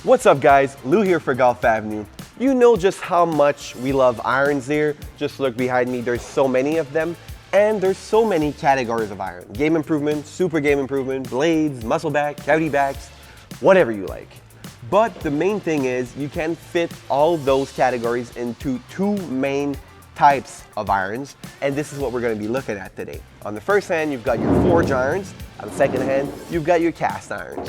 What's up guys, Lou here for Golf Avenue. You know just how much we love irons here. Just look behind me, there's so many of them. And there's so many categories of iron. Game improvement, super game improvement, blades, muscle back, cavity backs, whatever you like. But the main thing is you can fit all those categories into two main types of irons, and this is what we're going to be looking at today. On the first hand, you've got your forged irons. On the second hand, you've got your cast irons.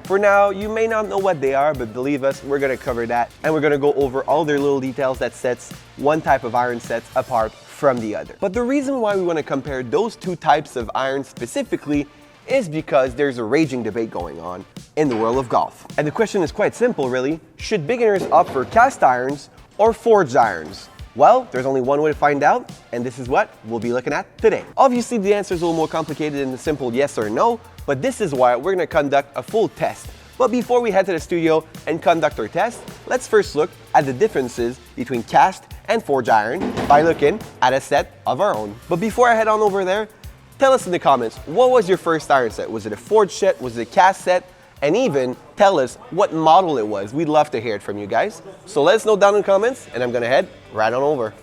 For now, you may not know what they are, but believe us, we're going to cover that, and we're going to go over all their little details that sets one type of iron sets apart from the other. But the reason why we want to compare those two types of irons specifically is because there's a raging debate going on in the world of golf. And the question is quite simple, really. Should beginners opt for cast irons or forged irons? Well, there's only one way to find out, and this is what we'll be looking at today. Obviously, the answer is a little more complicated than the simple yes or no, but this is why we're gonna conduct a full test. But before we head to the studio and conduct our test, let's first look at the differences between cast and forged iron by looking at a set of our own. But before I head on over there, tell us in the comments, what was your first iron set? Was it a forged set? Was it a cast set? And even tell us what model it was. We'd love to hear it from you guys. So let us know down in the comments, and I'm gonna head right on over.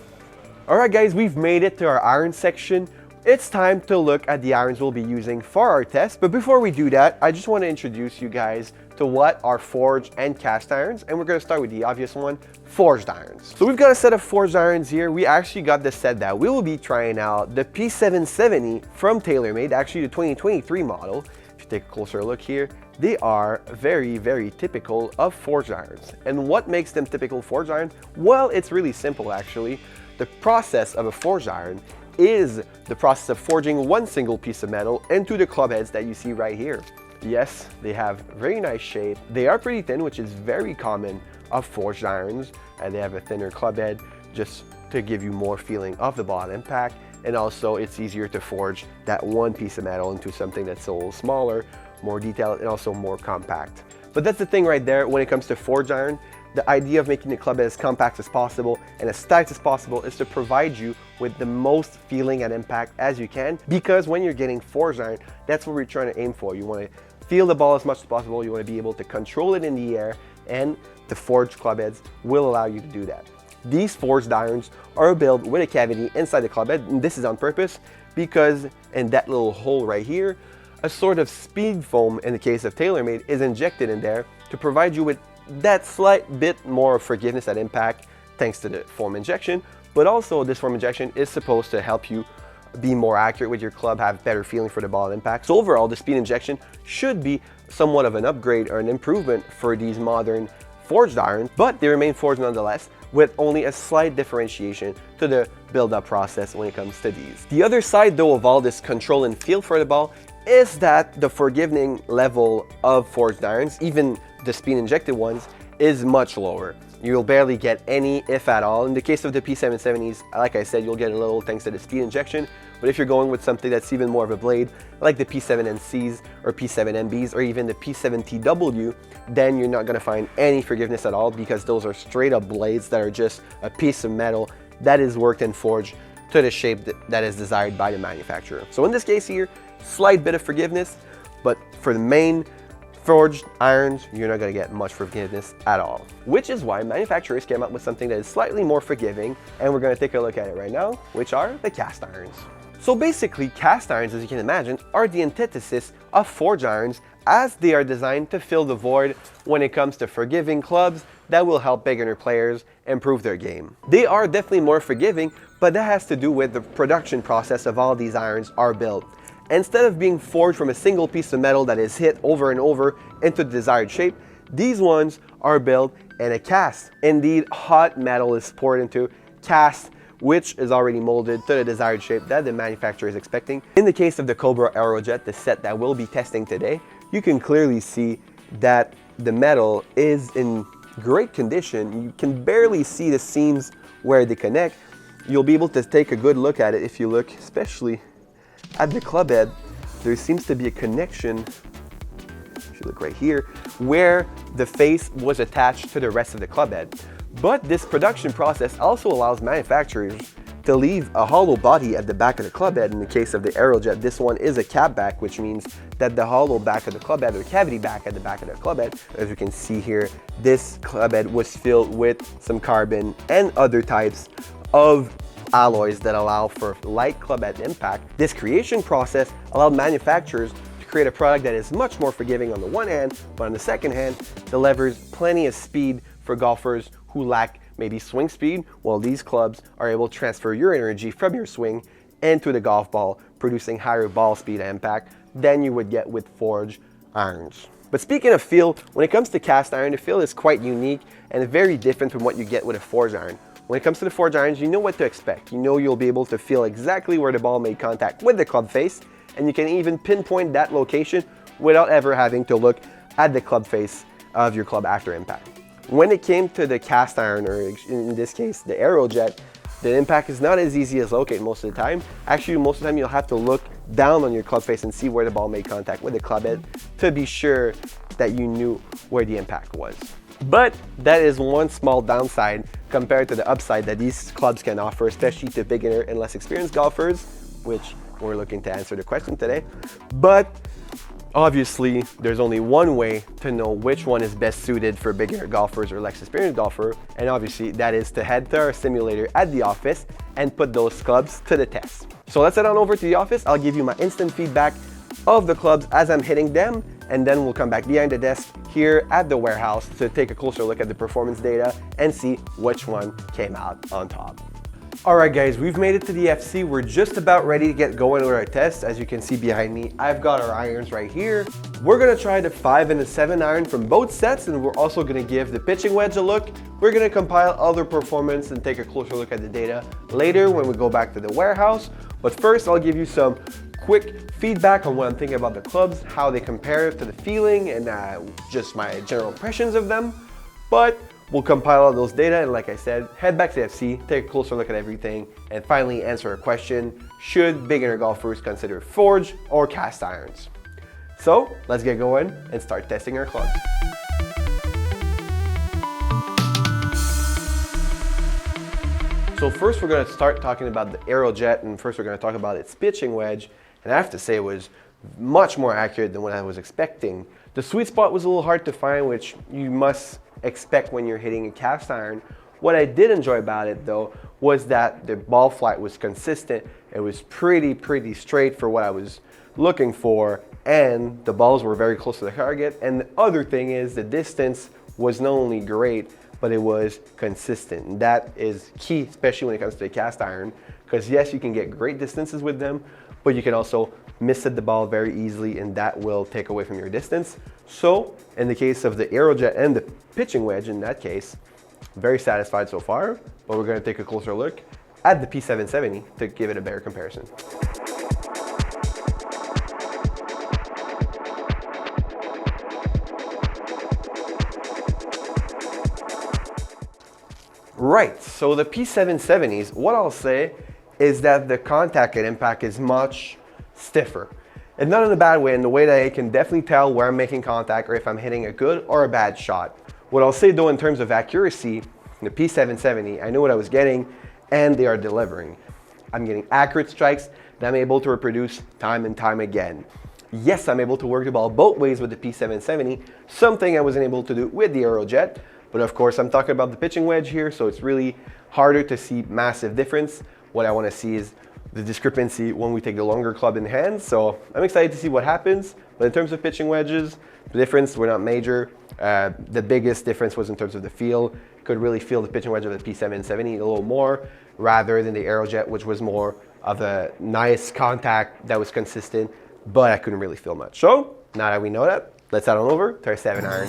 All right guys, we've made it to our iron section. It's time to look at the irons we'll be using for our test. But before we do that, I just want to introduce you guys to what are forged and cast irons. And we're gonna start with the obvious one, forged irons. So we've got a set of forged irons here. We actually got the set that we will be trying out, the P770 from TaylorMade, actually the 2023 model. If you take a closer look here, they are very, very typical of forged irons. And what makes them typical forged iron? Well, it's really simple actually. The process of a forged iron is the process of forging one single piece of metal into the club heads that you see right here. Yes, they have very nice shape. They are pretty thin, which is very common of forged irons, and they have a thinner club head just to give you more feeling of the ball impact. And also it's easier to forge that one piece of metal into something that's a little smaller, more detailed, and also more compact. But that's the thing right there when it comes to forged iron. The idea of making the club as compact as possible and as tight as possible is to provide you with the most feeling and impact as you can, because when you're getting forged iron, that's what we're trying to aim for. You want to feel the ball as much as possible, you want to be able to control it in the air, and the forged club heads will allow you to do that. These forged irons are built with a cavity inside the club head, and this is on purpose because in that little hole right here, a sort of speed foam, in the case of TaylorMade, is injected in there to provide you with that slight bit more forgiveness at impact thanks to the foam injection. But also this foam injection is supposed to help you be more accurate with your club, have better feeling for the ball impact. So overall, the speed injection should be somewhat of an upgrade or an improvement for these modern forged irons, but they remain forged nonetheless, with only a slight differentiation to the build-up process when it comes to these. The other side though of all this control and feel for the ball is that the forgiving level of forged irons, even the speed injected ones, is much lower. You'll barely get any, if at all. In the case of the P770s, like I said, you'll get a little thanks to the speed injection. But if you're going with something that's even more of a blade, like the P7NCs or P7MBs or even the P7TW, then you're not gonna find any forgiveness at all, because those are straight up blades that are just a piece of metal that is worked and forged to the shape that is desired by the manufacturer. So in this case here, slight bit of forgiveness, but for the main forged irons, you're not gonna get much forgiveness at all. Which is why manufacturers came up with something that is slightly more forgiving, and we're gonna take a look at it right now, which are the cast irons. So basically, cast irons, as you can imagine, are the antithesis of forged irons, as they are designed to fill the void when it comes to forgiving clubs that will help beginner players improve their game. They are definitely more forgiving, but that has to do with the production process of all these irons are built. Instead of being forged from a single piece of metal that is hit over and over into the desired shape, these ones are built in a cast. Indeed, hot metal is poured into cast, which is already molded to the desired shape that the manufacturer is expecting. In the case of the Cobra Aerojet, the set that we'll be testing today, you can clearly see that the metal is in great condition. You can barely see the seams where they connect. You'll be able to take a good look at it if you look especially at the club head. There seems to be a connection, if you look right here, where the face was attached to the rest of the club head. But this production process also allows manufacturers to leave a hollow body at the back of the club head. In the case of the Aerojet, this one is a cap back, which means that the hollow back of the club head, or cavity back at the back of the club head, as you can see here, this club head was filled with some carbon and other types of alloys that allow for light club head impact. This creation process allowed manufacturers to create a product that is much more forgiving on the one hand, but on the second hand, delivers plenty of speed for golfers who lack maybe swing speed. Well, these clubs are able to transfer your energy from your swing into the golf ball, producing higher ball speed and impact than you would get with forged irons. But speaking of feel, when it comes to cast iron, the feel is quite unique and very different from what you get with a forged iron. When it comes to the forged irons, you know what to expect. You know you'll be able to feel exactly where the ball made contact with the club face, and you can even pinpoint that location without ever having to look at the club face of your club after impact. When it came to the cast iron, or in this case, the Aerojet, the impact is not as easy as locate most of the time. Actually, most of the time you'll have to look down on your club face and see where the ball made contact with the club head to be sure that you knew where the impact was. But that is one small downside compared to the upside that these clubs can offer, especially to beginner and less experienced golfers, which we're looking to answer the question today. But obviously, there's only one way to know which one is best suited for beginner golfers or less experienced golfer, and obviously that is to head to our simulator at the office and put those clubs to the test. So let's head on over to the office. I'll give you my instant feedback of the clubs as I'm hitting them, and then we'll come back behind the desk here at the warehouse to take a closer look at the performance data and see which one came out on top. Alright guys, we've made it to the FC. We're just about ready to get going with our test. As you can see behind me, I've got our irons right here. We're gonna try the 5 and the 7 iron from both sets, and we're also gonna give the pitching wedge a look. We're gonna compile other performance and take a closer look at the data later when we go back to the warehouse. But first, I'll give you some quick feedback on what I'm thinking about the clubs, how they compare to the feeling, and just my general impressions of them. But we'll compile all those data, and like I said, head back to the FC, take a closer look at everything, and finally answer a question: should beginner golfers consider forged or cast irons? So let's get going and start testing our clubs. So first we're going to start talking about the Aerojet, and first we're going to talk about its pitching wedge. And I have to say it was much more accurate than what I was expecting. The sweet spot was a little hard to find, which you must expect when you're hitting a cast iron. What I did enjoy about it though was that the ball flight was consistent. It was pretty straight for what I was looking for, and the balls were very close to the target. And the other thing is the distance was not only great, but it was consistent. And that is key, especially when it comes to a cast iron, because yes, you can get great distances with them, but you can also miss the ball very easily, and that will take away from your distance. So in the case of the Aerojet and the pitching wedge, in that case, very satisfied so far, but we're going to take a closer look at the P770 to give it a better comparison. Right, so the P770s, what I'll say is that the contact and impact is much stiffer. And not in a bad way, in the way that I can definitely tell where I'm making contact or if I'm hitting a good or a bad shot. What I'll say though in terms of accuracy, the P770, I knew what I was getting and they are delivering. I'm getting accurate strikes that I'm able to reproduce time and time again. Yes, I'm able to work the ball both ways with the P770, something I wasn't able to do with the Aerojet. But of course, I'm talking about the pitching wedge here, so it's really harder to see massive difference. What I want to see is the discrepancy when we take the longer club in hand. So I'm excited to see what happens. But in terms of pitching wedges, the difference were not major. The biggest difference was in terms of the feel. Could really feel the pitching wedge of the P770 a little more rather than the Aerojet, which was more of a nice contact that was consistent, but I couldn't really feel much. So now that we know that, let's head on over to our 7 iron.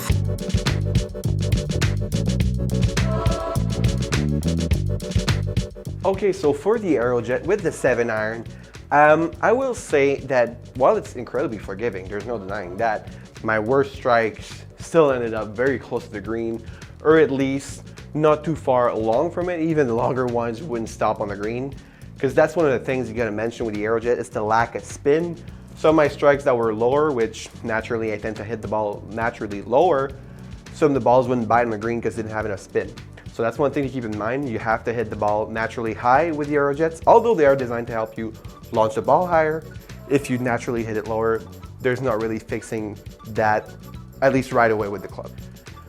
Okay, so for the Aerojet with the 7 iron, I will say that while it's incredibly forgiving, there's no denying that, my worst strikes still ended up very close to the green, or at least not too far along from it. Even the longer ones wouldn't stop on the green, because that's one of the things you gotta mention with the Aerojet is the lack of spin. Some of my strikes that were lower, which naturally I tend to hit the ball naturally lower, some of the balls wouldn't bite on the green because it didn't have enough spin. So that's one thing to keep in mind. You have to hit the ball naturally high with the Aerojets, although they are designed to help you launch the ball higher. If you naturally hit it lower, there's not really fixing that, at least right away with the club.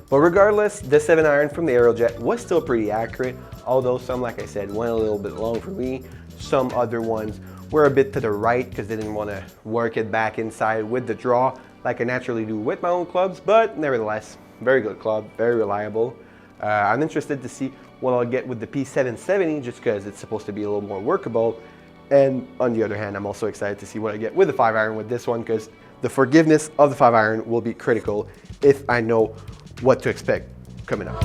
But regardless, the 7-iron from the Aerojet was still pretty accurate, although some, like I said, went a little bit long for me. Some other ones were a bit to the right because they didn't want to work it back inside with the draw like I naturally do with my own clubs, but nevertheless, very good club, very reliable. I'm interested to see what I'll get with the P770 just because it's supposed to be a little more workable. And on the other hand, I'm also excited to see what I get with the 5-iron with this one because the forgiveness of the 5-iron will be critical if I know what to expect coming up.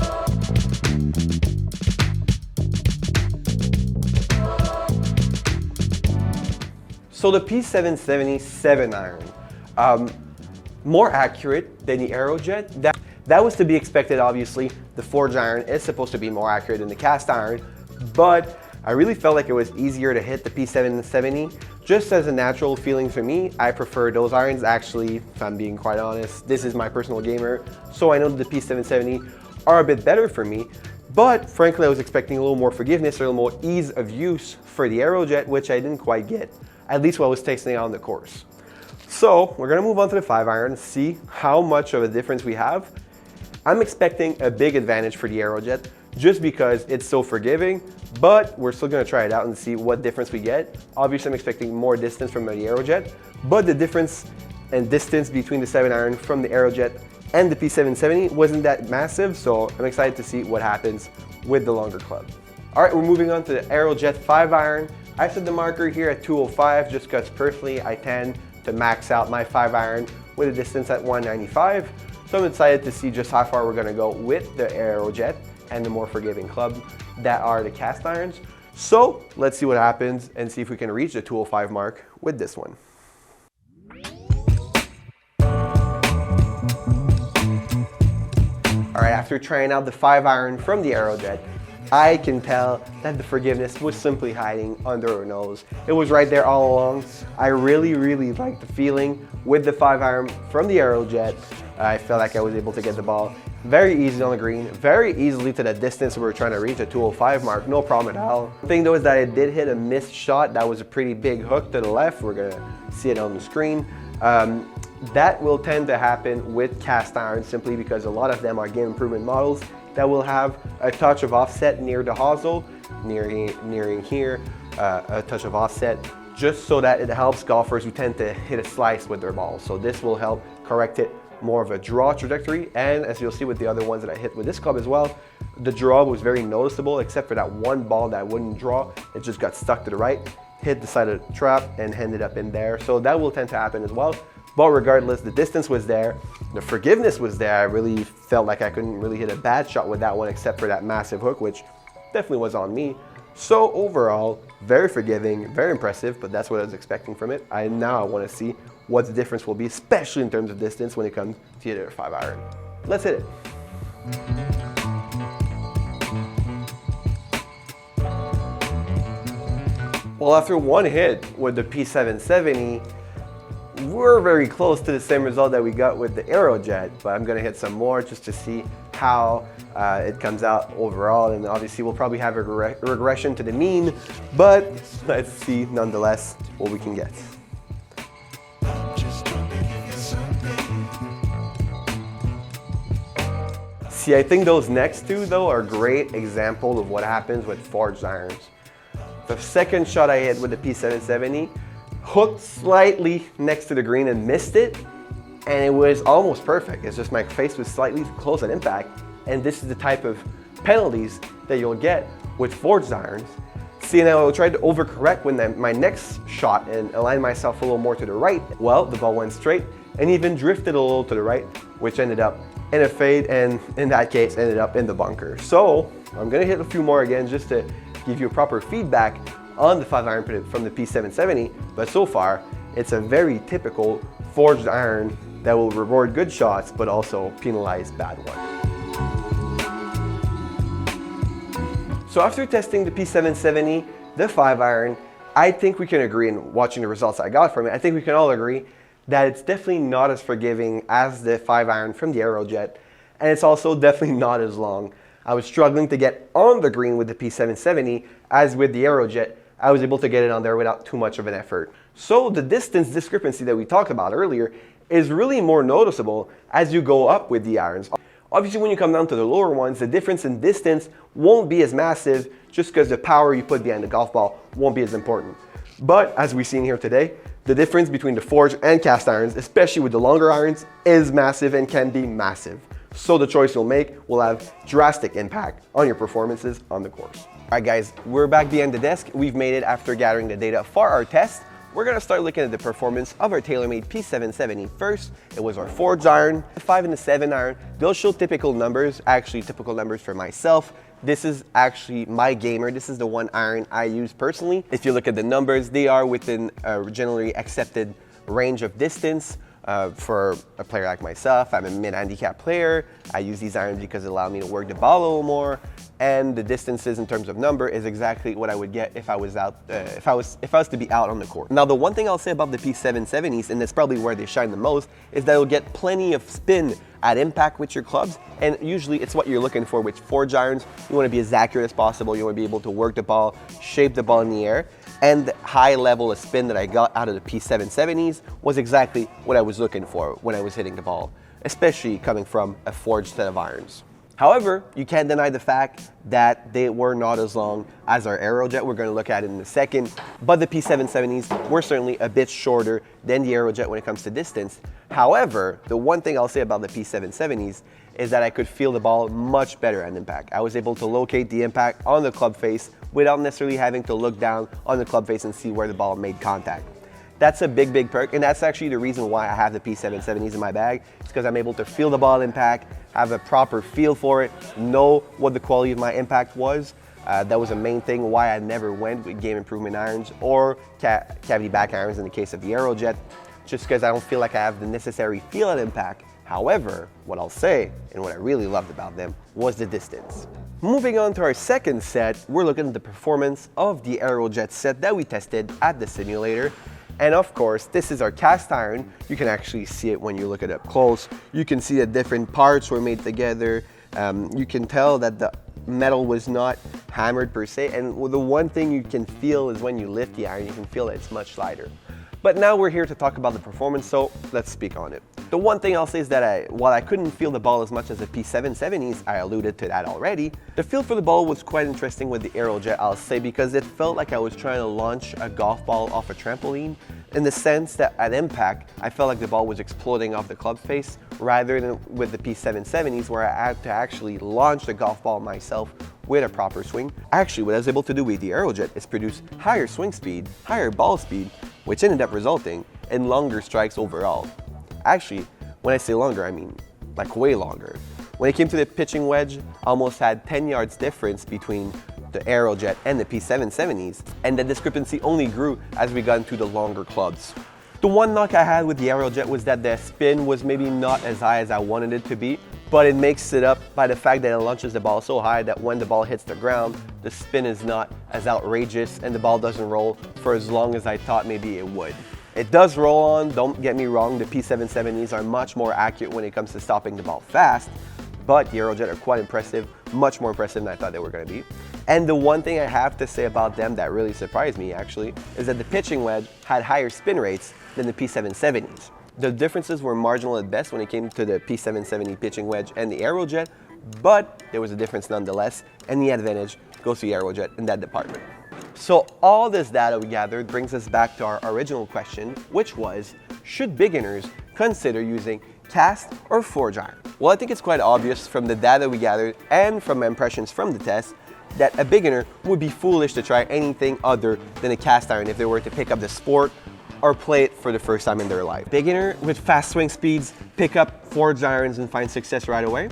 So the P770 7-iron, more accurate than the Aerojet. That was to be expected, obviously. The forged iron is supposed to be more accurate than the cast iron, but I really felt like it was easier to hit the P770. Just as a natural feeling for me, I prefer those irons. Actually, if I'm being quite honest, this is my personal gamer, so I know that the P770 are a bit better for me. But frankly, I was expecting a little more forgiveness or a little more ease of use for the Aerojet, which I didn't quite get, at least while I was testing it on the course. So we're gonna move on to the 5-iron and see how much of a difference we have. I'm expecting a big advantage for the Aerojet just because it's so forgiving, but we're still gonna try it out and see what difference we get. Obviously, I'm expecting more distance from the Aerojet, but the difference and distance between the 7-iron from the Aerojet and the P770 wasn't that massive, so I'm excited to see what happens with the longer club. All right, we're moving on to the Aerojet 5-iron. I set the marker here at 205 just because personally I tend to max out my 5-iron with a distance at 195. So I'm excited to see just how far we're gonna go with the Aerojet and the more forgiving club that are the cast irons. So let's see what happens and see if we can reach the 205 mark with this one. All right, after trying out the 5-iron from the Aerojet, I can tell that the forgiveness was simply hiding under our nose. It was right there all along. I really like the feeling with the 5-iron from the Aerojet. I felt like I was able to get the ball very easily on the green, very easily to the distance we were trying to reach, the 205 mark, no problem at all. The thing though is that I did hit a missed shot. That was a pretty big hook to the left. We're gonna see it on the screen. That will tend to happen with cast iron simply because a lot of them are game improvement models that will have a touch of offset near the hosel, nearing here, a touch of offset, just so that it helps golfers who tend to hit a slice with their ball. So this will help correct it more of a draw trajectory, and as you'll see with the other ones that I hit with this club as well, the draw was very noticeable except for that one ball that wouldn't draw. It just got stuck to the right, hit the side of the trap and ended up in there. So that will tend to happen as well. But regardless, the distance was there, the forgiveness was there. I really felt like I couldn't really hit a bad shot with that one except for that massive hook, which definitely was on me. So overall, very forgiving, very impressive, but that's what I was expecting from it. Now I want to see what the difference will be, especially in terms of distance when it comes to either 5-iron. Let's hit it. Well, after one hit with the P770, we're very close to the same result that we got with the Aerojet, but I'm gonna hit some more just to see how it comes out overall, and obviously we'll probably have a regression to the mean, but let's see nonetheless what we can get. See, I think those next two though are great examples of what happens with forged irons. The second shot I hit with the P770 hooked slightly next to the green and missed it, and it was almost perfect. It's just my face was slightly close at impact, and this is the type of penalties that you'll get with forged irons. See, now I tried to overcorrect when my next shot and align myself a little more to the right. Well, the ball went straight and even drifted a little to the right, which ended up in a fade, and in that case ended up in the bunker. So I'm gonna hit a few more again just to give you a proper feedback on the 5-iron from the P770, but so far it's a very typical forged iron that will reward good shots but also penalize bad ones. So after testing the P770, the 5-iron, I think we can agree, in watching the results I got from it, I think we can all agree that it's definitely not as forgiving as the 5-iron from the Aerojet, and it's also definitely not as long. I was struggling to get on the green with the P770, as with the Aerojet, I was able to get it on there without too much of an effort. So the distance discrepancy that we talked about earlier is really more noticeable as you go up with the irons. Obviously, when you come down to the lower ones, the difference in distance won't be as massive just because the power you put behind the golf ball won't be as important. But as we've seen here today, the difference between the forged and cast irons, especially with the longer irons, is massive and can be massive. So the choice you'll make will have drastic impact on your performances on the course. All right guys, we're back behind the desk. We've made it after gathering the data for our test. We're gonna start looking at the performance of our TaylorMade P770 first. It was our forged iron, the 5 and the 7 iron. They'll show typical numbers, actually typical numbers for myself. This is actually my gamer. This is the one iron I use personally. If you look at the numbers, they are within a generally accepted range of distance. For a player like myself, I'm a mid-handicap player. I use these irons because it allow me to work the ball a little more, and the distances in terms of number is exactly what I would get if I was out, if I was to be out on the court. Now, the one thing I'll say about the P770s, and that's probably where they shine the most, is that you'll get plenty of spin at impact with your clubs, and usually it's what you're looking for with forged irons. You want to be as accurate as possible. You want to be able to work the ball, shape the ball in the air. And the high level of spin that I got out of the P770s was exactly what I was looking for when I was hitting the ball, especially coming from a forged set of irons. However, you can't deny the fact that they were not as long as our Aerojet. We're going to look at it in a second, but the P770s were certainly a bit shorter than the Aerojet when it comes to distance. However, the one thing I'll say about the P770s is that I could feel the ball much better at impact. I was able to locate the impact on the club face without necessarily having to look down on the club face and see where the ball made contact. That's a big, big perk, and that's actually the reason why I have the P770s in my bag. It's because I'm able to feel the ball impact, have a proper feel for it, know what the quality of my impact was. That was a main thing why I never went with game improvement irons or cavity back irons in the case of the Aerojet, just because I don't feel like I have the necessary feel at impact. However, what I'll say, and what I really loved about them, was the distance. Moving on to our second set, we're looking at the performance of the Aerojet set that we tested at the simulator. And of course, this is our cast iron. You can actually see it when you look at it up close. You can see that different parts were made together. You can tell that the metal was not hammered per se. And the one thing you can feel is when you lift the iron, you can feel that it's much lighter. But now we're here to talk about the performance, so let's speak on it. The one thing I'll say is that while I couldn't feel the ball as much as the P770s, I alluded to that already, the feel for the ball was quite interesting with the Aerojet, I'll say, because it felt like I was trying to launch a golf ball off a trampoline, in the sense that at impact, I felt like the ball was exploding off the club face, rather than with the P770s where I had to actually launch the golf ball myself with a proper swing. Actually, what I was able to do with the Aerojet is produce higher swing speed, higher ball speed, which ended up resulting in longer strikes overall. Actually, when I say longer, I mean like way longer. When it came to the pitching wedge, I almost had 10 yards difference between the Aerojet and the P770s, and the discrepancy only grew as we got into the longer clubs. The one knock I had with the Aerojet was that the spin was maybe not as high as I wanted it to be, but it makes it up by the fact that it launches the ball so high that when the ball hits the ground, the spin is not as outrageous and the ball doesn't roll for as long as I thought maybe it would. It does roll on, don't get me wrong, the P770s are much more accurate when it comes to stopping the ball fast, but the Aerojet are quite impressive, much more impressive than I thought they were going to be. And the one thing I have to say about them that really surprised me actually is that the pitching wedge had higher spin rates than the P770s. The differences were marginal at best when it came to the P770 pitching wedge and the Aerojet, but there was a difference nonetheless, and the advantage goes to the Aerojet in that department. So all this data we gathered brings us back to our original question, which was, should beginners consider using cast or forged iron? Well, I think it's quite obvious from the data we gathered and from my impressions from the test that a beginner would be foolish to try anything other than a cast iron if they were to pick up the sport or play it for the first time in their life. Beginner with fast swing speeds pick up forged irons and find success right away?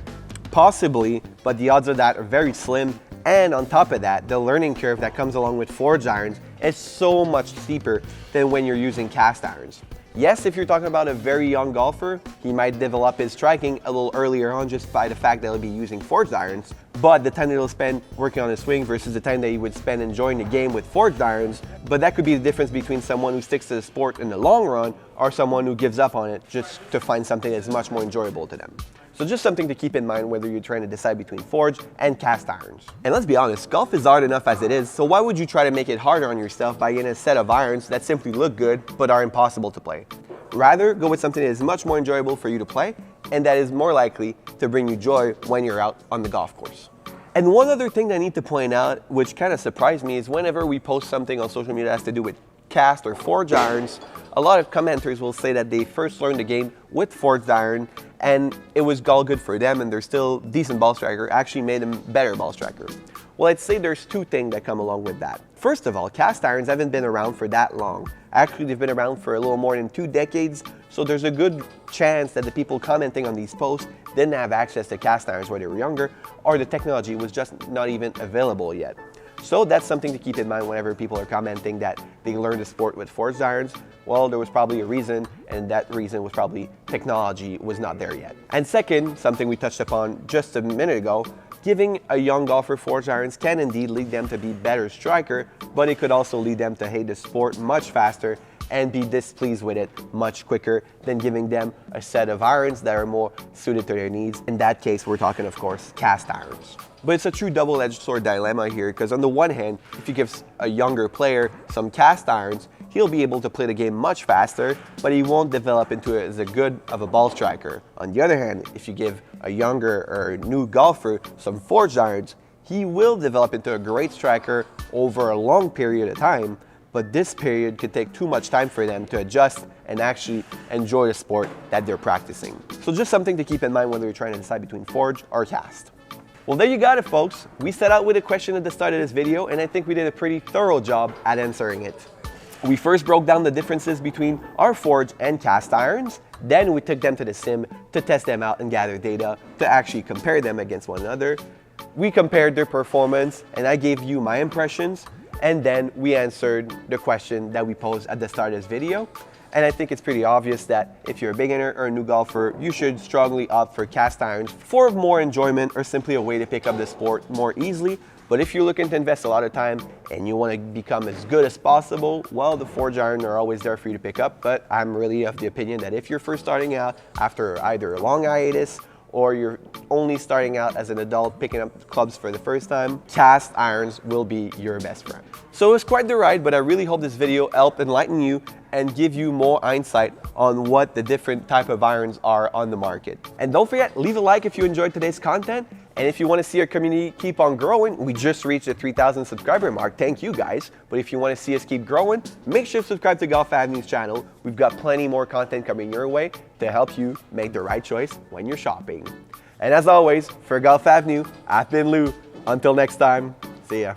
Possibly, but the odds of that are very slim. And on top of that, the learning curve that comes along with forged irons is so much steeper than when you're using cast irons. Yes, if you're talking about a very young golfer, he might develop his striking a little earlier on just by the fact that he'll be using forged irons, but the time that he'll spend working on his swing versus the time that he would spend enjoying the game with forged irons, but that could be the difference between someone who sticks to the sport in the long run or someone who gives up on it just to find something that's much more enjoyable to them. So just something to keep in mind whether you're trying to decide between forged and cast irons. And let's be honest, golf is hard enough as it is, so why would you try to make it harder on yourself by getting a set of irons that simply look good but are impossible to play? Rather, go with something that is much more enjoyable for you to play and that is more likely to bring you joy when you're out on the golf course. And one other thing that I need to point out, which kind of surprised me, is whenever we post something on social media that has to do with cast or forged irons, a lot of commenters will say that they first learned the game with forged iron and it was all good for them and they're still decent ball striker, actually made them better ball striker. Well, I'd say there's two things that come along with that. First of all, cast irons haven't been around for that long. Actually, they've been around for a little more than 2 decades, so there's a good chance that the people commenting on these posts didn't have access to cast irons when they were younger, or the technology was just not even available yet. So that's something to keep in mind whenever people are commenting that they learned the sport with forged irons. Well, there was probably a reason, and that reason was probably technology was not there yet. And second, something we touched upon just a minute ago, giving a young golfer forged irons can indeed lead them to be better striker, but it could also lead them to hate the sport much faster and be displeased with it much quicker than giving them a set of irons that are more suited to their needs. In that case, we're talking, of course, cast irons. But it's a true double-edged sword dilemma here, because on the one hand, if you give a younger player some cast irons, he'll be able to play the game much faster, but he won't develop into as a good of a ball striker. On the other hand, if you give a younger or new golfer some forged irons, he will develop into a great striker over a long period of time, but this period could take too much time for them to adjust and actually enjoy the sport that they're practicing. So just something to keep in mind whether you're trying to decide between forged or cast. Well, there you got it, folks. We set out with a question at the start of this video, and I think we did a pretty thorough job at answering it. We first broke down the differences between our forged and cast irons. Then we took them to the sim to test them out and gather data to actually compare them against one another. We compared their performance, and I gave you my impressions. And then we answered the question that we posed at the start of this video. And I think it's pretty obvious that if you're a beginner or a new golfer, you should strongly opt for cast irons for more enjoyment or simply a way to pick up the sport more easily. But if you're looking to invest a lot of time and you want to become as good as possible, well, the forged irons are always there for you to pick up. But I'm really of the opinion that if you're first starting out after either a long hiatus or you're only starting out as an adult picking up clubs for the first time, cast irons will be your best friend. So it was quite the ride, but I really hope this video helped enlighten you and give you more insight on what the different type of irons are on the market. And don't forget, leave a like if you enjoyed today's content. And if you want to see our community keep on growing, we just reached the 3,000 subscriber mark. Thank you guys. But if you want to see us keep growing, make sure to subscribe to Golf Avenue's channel. We've got plenty more content coming your way to help you make the right choice when you're shopping. And as always, for Golf Avenue, I've been Lou. Until next time, see ya.